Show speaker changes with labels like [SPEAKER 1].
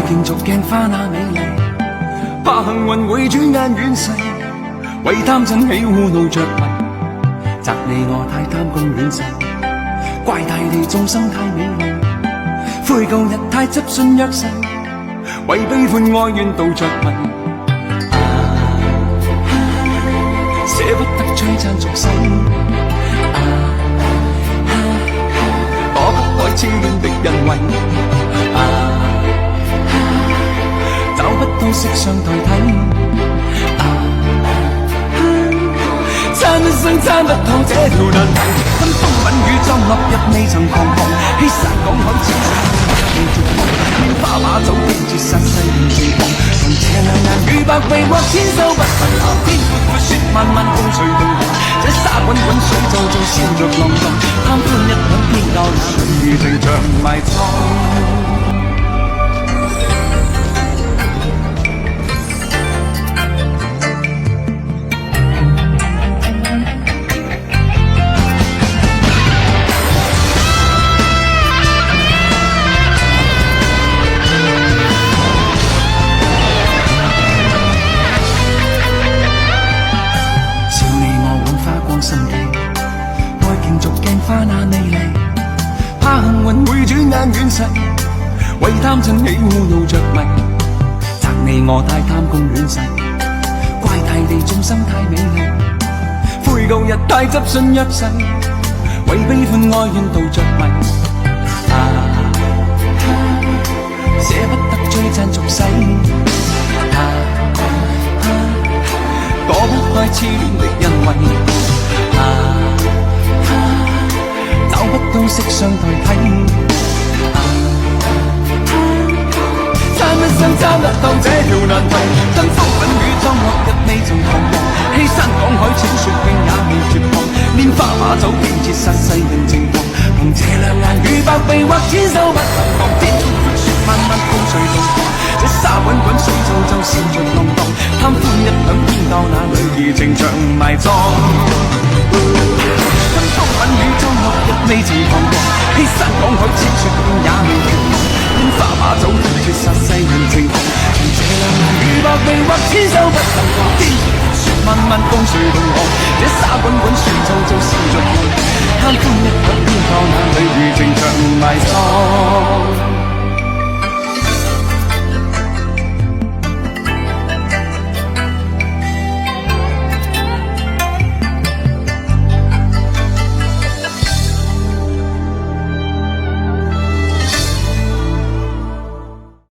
[SPEAKER 1] 競逐鏡花那美麗，怕幸運會轉眼遠逝，為貪嗔喜惡怒着迷，責你我太貪功戀勢，怪大地眾生太美麗，悔舊日太執信約誓，為悲歡哀怨妒着迷，捨不得璀璨俗世，躲不開痴戀的恩惠，找不到色相代替，參一生參不透這條難題，跟風品與裝落入未曾彷徨，欺山趕海千水絕望，拈花把酒傾絕殺世人情狂，同這兩眼與百臂或千手不分行，天闊闊雪漫漫風隨動盪，這沙滾滾水皺皺笑着浪蕩，貪歡一晌偏教那女兒情長埋葬。花那美麗，怕幸運會轉眼遠逝，為貪嗔喜惡怒着迷，責你我太貪功戀勢，怪大地眾生太美麗，悔舊日太執信約誓，為悲歡哀怨妒着迷，捨不得璀璨俗世，躲不開痴戀的恩惠，找不到色相代替，參一生參不透這條難題，跟風品與裝落日未曾彷徨，欺山趕海淺雪徑也未絕望，拈花把酒傾折殺世人情狂，同這兩眼與百臂或千手不能防，天闊闊雪漫漫風隨動盪，這沙滾滾水皺皺笑着浪蕩，貪歡一晌偏教那女兒情長埋葬。跟風品與裝落日未曾彷徨，欺山趕海淺雪徑也未絕望，拈花把酒傾絕殺世人情狂，同這兩眼與百臂或千手不能防，天闊闊雪漫漫風隨動盪，這沙滾滾水皺皺笑着浪蕩，貪歡一晌偏教那女兒情長